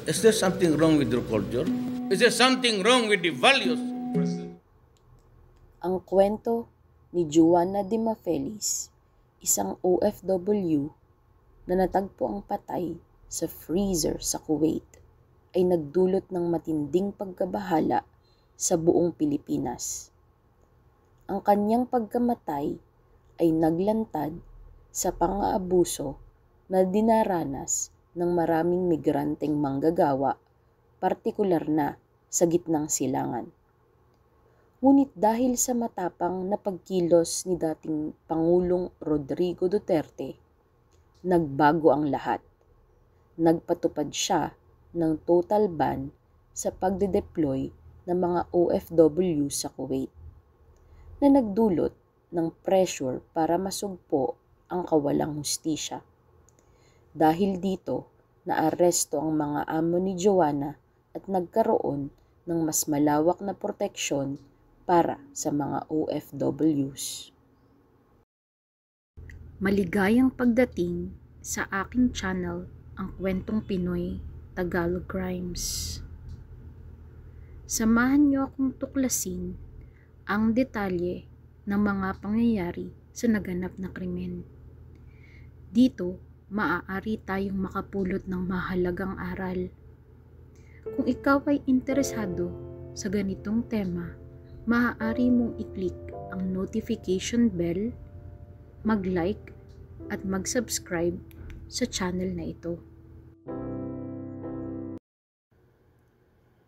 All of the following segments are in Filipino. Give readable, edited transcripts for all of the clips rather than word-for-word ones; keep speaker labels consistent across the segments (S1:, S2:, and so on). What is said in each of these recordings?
S1: Is there something wrong with your culture? Is there something wrong with the values?
S2: Ang kwento ni Juana de Mafelis, isang OFW na natagpo ang patay sa freezer sa Kuwait, ay nagdulot ng matinding pagkabahala sa buong Pilipinas. Ang kanyang pagkamatay ay naglantad sa pang-aabuso na dinaranas ng maraming migranteng manggagawa, partikular na sa gitnang silangan. Ngunit dahil sa matapang na pagkilos ni dating Pangulong Rodrigo Duterte, nagbago ang lahat. Nagpatupad siya ng total ban sa pagde-deploy ng mga OFW sa Kuwait, na nagdulot ng pressure para masugpo ang kawalang hustisya. Dahil dito, naaresto ang mga amo ni Joanna at nagkaroon ng mas malawak na proteksyon para sa mga OFWs. Maligayang pagdating sa aking channel, ang Kwentong Pinoy Tagalog Crimes. Samahan niyo akong tuklasin ang detalye ng mga pangyayari sa naganap na krimen. Dito, maaari tayong makapulot ng mahalagang aral. Kung ikaw ay interesado sa ganitong tema, maaari mong i-click ang notification bell, mag-like at mag-subscribe sa channel na ito.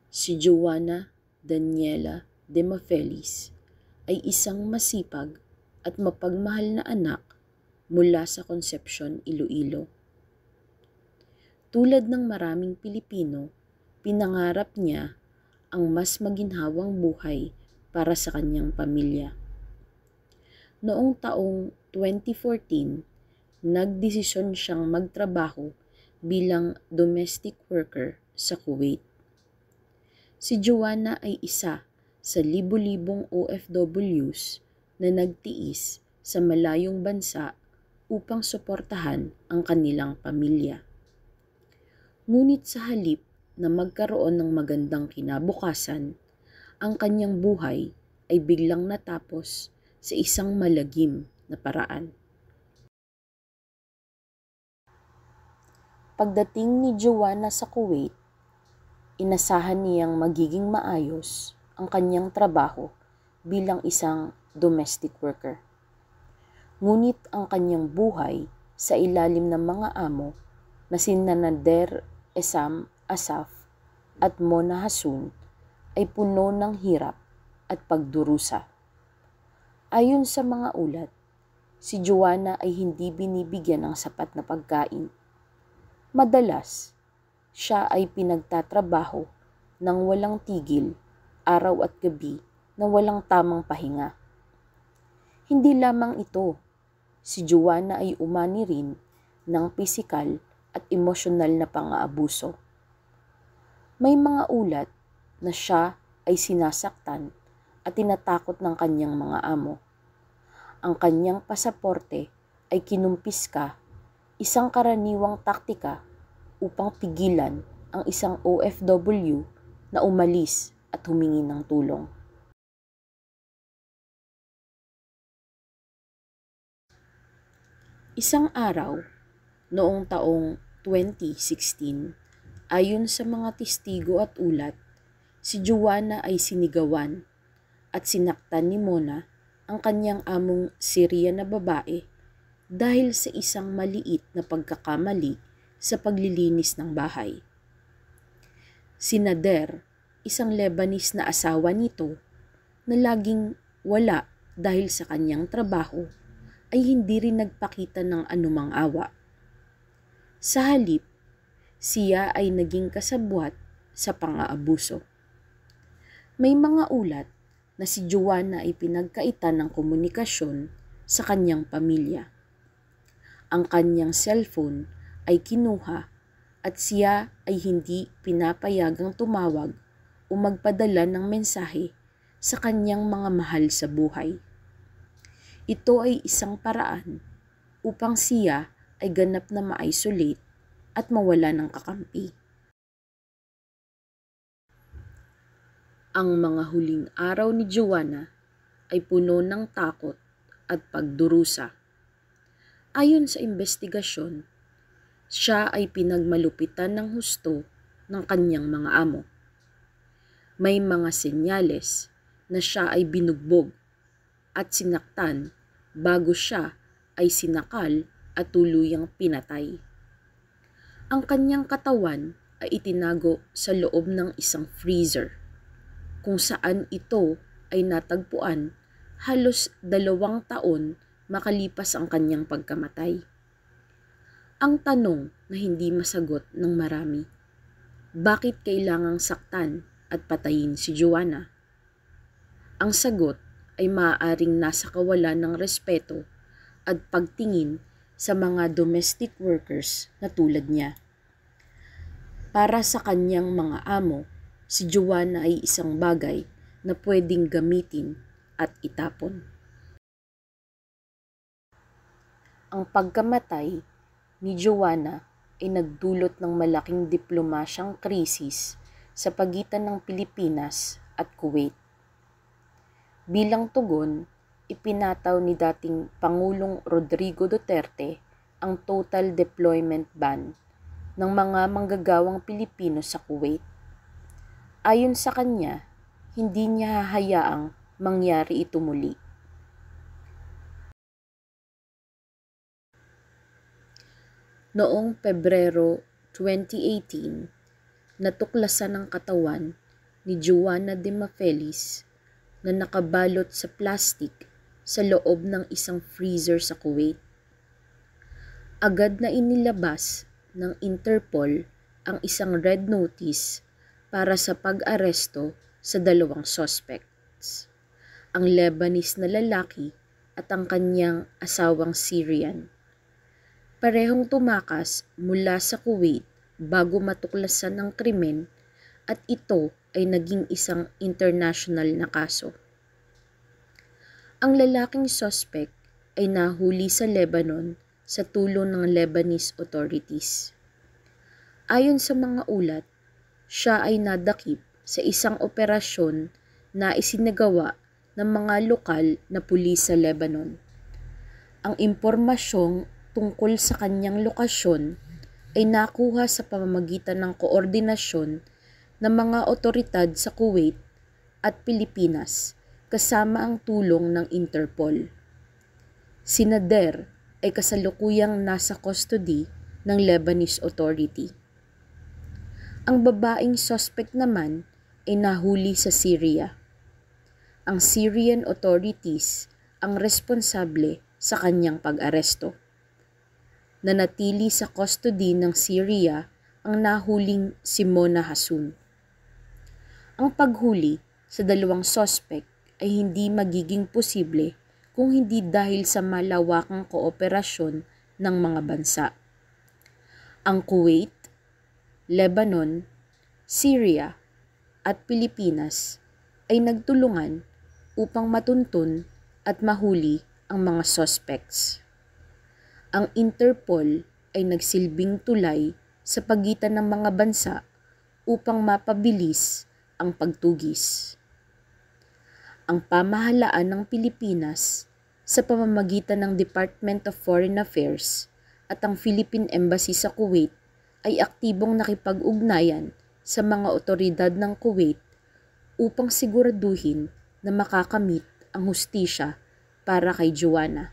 S2: Si Joanna Daniela de Mafelis ay isang masipag at mapagmahal na anak mula sa Concepcion, Iloilo. Tulad ng maraming Pilipino, pinangarap niya ang mas maginhawang buhay para sa kanyang pamilya. Noong taong 2014, nagdesisyon siyang magtrabaho bilang domestic worker sa Kuwait. Si Joanna ay isa sa libu-libong OFWs na nagtiis sa malayong bansa upang suportahan ang kanilang pamilya. Ngunit sa halip na magkaroon ng magandang kinabukasan, ang kanyang buhay ay biglang natapos sa isang malagim na paraan. Pagdating ni Joanna sa Kuwait, inasahan niyang magiging maayos ang kanyang trabaho bilang isang domestic worker. Ngunit ang kanyang buhay sa ilalim ng mga amo na sina Nader Esam Asaf at Mona Hasun ay puno ng hirap at pagdurusa. Ayon sa mga ulat, si Joanna ay hindi binibigyan ng sapat na pagkain. Madalas, siya ay pinagtatrabaho ng walang tigil, araw at gabi na walang tamang pahinga. Hindi lamang ito, si Joanna ay umani rin ng pisikal at emosyonal na pang-aabuso. May mga ulat na siya ay sinasaktan at tinatakot ng kanyang mga amo. Ang kanyang pasaporte ay kinumpiska, isang karaniwang taktika upang pigilan ang isang OFW na umalis at humingi ng tulong. Isang araw, noong taong 2016, ayon sa mga testigo at ulat, si Joanna ay sinigawan at sinaktan ni Mona, ang kanyang among Syrian na babae, dahil sa isang maliit na pagkakamali sa paglilinis ng bahay. Si Nader, isang Lebanese na asawa nito, na laging wala dahil sa kanyang trabaho, ay hindi rin nagpakita ng anumang awa. Sa halip, siya ay naging kasabwat sa pang-aabuso. May mga ulat na si Joanna ay pinagkaitan ng komunikasyon sa kanyang pamilya. Ang kanyang cellphone ay kinuha at siya ay hindi pinapayagang tumawag o magpadala ng mensahe sa kanyang mga mahal sa buhay. Ito ay isang paraan upang siya ay ganap na ma-isolate at mawala ng kakampi. Ang mga huling araw ni Joanna ay puno ng takot at pagdurusa. Ayon sa investigasyon, siya ay pinagmalupitan ng husto ng kanyang mga amo. May mga senyales na siya ay binugbog at sinaktan bago siya ay sinakal at tuluyang pinatay. Ang kanyang katawan ay itinago sa loob ng isang freezer, kung saan ito ay natagpuan halos 2 taon makalipas ang kanyang pagkamatay. Ang tanong na hindi masagot ng marami, bakit kailangang saktan at patayin si Joanna? Ang sagot ay maaaring nasa kawalan ng respeto at pagtingin sa mga domestic workers na tulad niya. Para sa kanyang mga amo, si Joanna ay isang bagay na pwedeng gamitin at itapon. Ang pagkamatay ni Joanna ay nagdulot ng malaking diplomasyang krisis sa pagitan ng Pilipinas at Kuwait. Bilang tugon, ipinataw ni dating Pangulong Rodrigo Duterte ang total deployment ban ng mga manggagawang Pilipino sa Kuwait. Ayon sa kanya, hindi niya hahayaang mangyari ito muli. Noong Pebrero 2018, natuklasan ang katawan ni Joanna de Mafelis na nakabalot sa plastik sa loob ng isang freezer sa Kuwait. Agad na inilabas ng Interpol ang isang red notice para sa pag-aresto sa 2 suspects, ang Lebanese na lalaki at ang kanyang asawang Syrian. Parehong tumakas mula sa Kuwait bago matuklasan ng krimen at ito ay naging isang international na kaso. Ang lalaking suspect ay nahuli sa Lebanon sa tulong ng Lebanese authorities. Ayon sa mga ulat, siya ay nadakip sa isang operasyon na isinagawa ng mga lokal na pulis sa Lebanon. Ang impormasyong tungkol sa kanyang lokasyon ay nakuha sa pamamagitan ng koordinasyon ng mga otoridad sa Kuwait at Pilipinas kasama ang tulong ng Interpol. Si Nader ay kasalukuyang nasa custody ng Lebanese Authority. Ang babaeng suspect naman ay nahuli sa Syria. Ang Syrian authorities ang responsable sa kanyang pag-aresto. Nanatili sa custody ng Syria ang nahuling si Mona Hassoun. Ang paghuli sa 2 suspect ay hindi magiging posible kung hindi dahil sa malawakang kooperasyon ng mga bansa. Ang Kuwait, Lebanon, Syria at Pilipinas ay nagtulungan upang matuntun at mahuli ang mga suspects. Ang Interpol ay nagsilbing tulay sa pagitan ng mga bansa upang mapabilis ang pagtugis. Ang pamahalaan ng Pilipinas sa pamamagitan ng Department of Foreign Affairs at ang Philippine Embassy sa Kuwait ay aktibong nakipag-ugnayan sa mga otoridad ng Kuwait upang siguraduhin na makakamit ang hustisya para kay Joanna.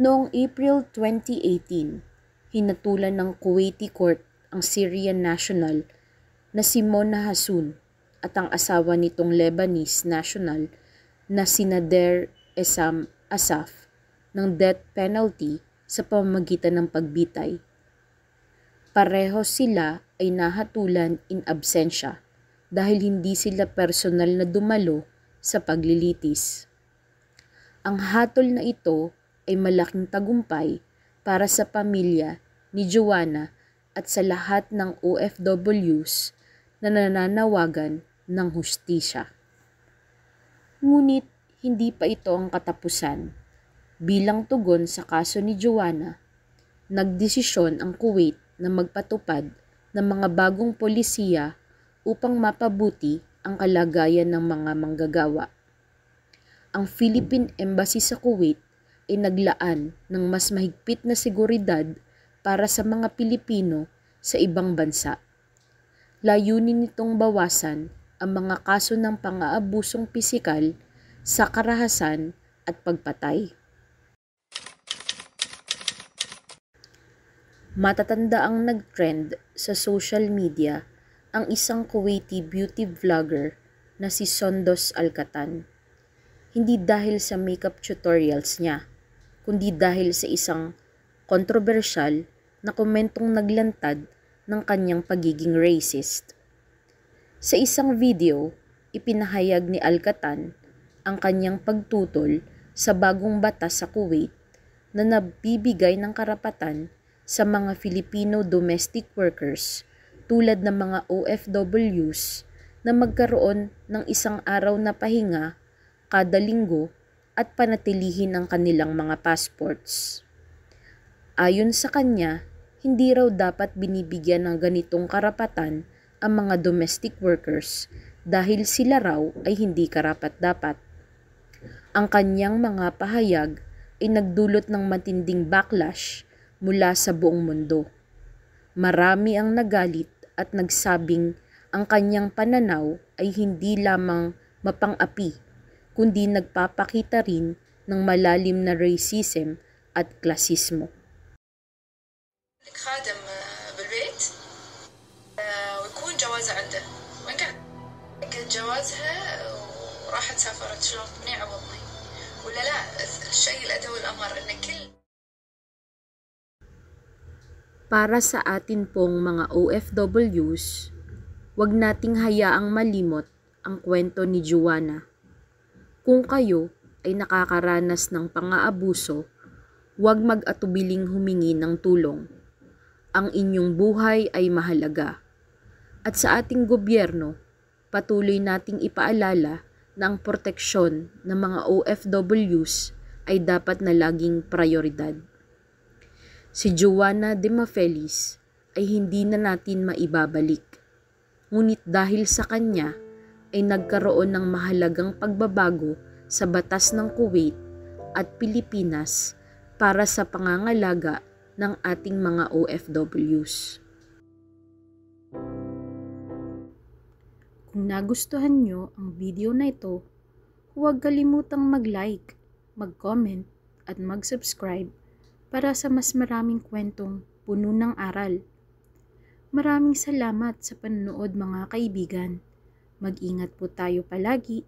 S2: Noong April 2018, hinatulan ng Kuwaiti court ang Syrian national na si Mona Hassoun at ang asawa nitong Lebanese national na si Nader Essam Assaf ng death penalty sa pamamagitan ng pagbitay. Pareho sila ay nahatulan in absentia dahil hindi sila personal na dumalo sa paglilitis. Ang hatol na ito ay malaking tagumpay para sa pamilya ni Joanna at sa lahat ng OFWs na nananawagan ng hustisya. Ngunit hindi pa ito ang katapusan. Bilang tugon sa kaso ni Joanna, nagdesisyon ang Kuwait na magpatupad ng mga bagong polisiya upang mapabuti ang kalagayan ng mga manggagawa. Ang Philippine Embassy sa Kuwait ay naglaan ng mas mahigpit na seguridad para sa mga Pilipino sa ibang bansa. Layunin nitong bawasan ang mga kaso ng pang-aabusong pisikal sa karahasan at pagpatay. Matatanda ang nag-trend sa social media ang isang Kuwaiti beauty vlogger na si Sondos Alkatan. Hindi dahil sa makeup tutorials niya, kundi dahil sa isang kontrobersyal na komentong naglantad ng kanyang pagiging racist. Sa isang video, ipinahayag ni Alkatan ang kanyang pagtutol sa bagong batas sa Kuwait na nabibigay ng karapatan sa mga Filipino domestic workers tulad ng mga OFWs na magkaroon ng isang araw na pahinga kada linggo at panatilihin ang kanilang mga passports. Ayon sa kanya, hindi raw dapat binibigyan ng ganitong karapatan ang mga domestic workers dahil sila raw ay hindi karapat-dapat. Ang kanyang mga pahayag ay nagdulot ng matinding backlash mula sa buong mundo. Marami ang nagalit at nagsabing ang kanyang pananaw ay hindi lamang mapang-api, kundi nagpapakita rin ng malalim na racism at klasismo.
S3: خادم بالبيت ويكون جوازها عنده وين كان جوازها وراحت سافرت شلون منيعة والله ولا لا الشيء الأدوي الأمر إن كل
S2: Para sa atin pong mga OFWs, wag nating hayaang malimot ang kwento ni Joanna. Kung kayo ay nakakaranas ng pang-aabuso, huwag mag-atubiling humingi ng tulong. Ang inyong buhay ay mahalaga. At sa ating gobyerno, patuloy nating ipaalala na ang proteksyon ng mga OFWs ay dapat na laging prioridad. Si Joanna de Mafelis ay hindi na natin maibabalik. Ngunit dahil sa kanya ay nagkaroon ng mahalagang pagbabago sa batas ng Kuwait at Pilipinas para sa pangangalaga ng ating mga OFWs. Kung nagustuhan nyo ang video na ito, huwag kalimutang mag-like, mag-comment at mag-subscribe para sa mas maraming kwentong puno ng aral. Maraming salamat sa panonood mga kaibigan. Mag-ingat po tayo palagi.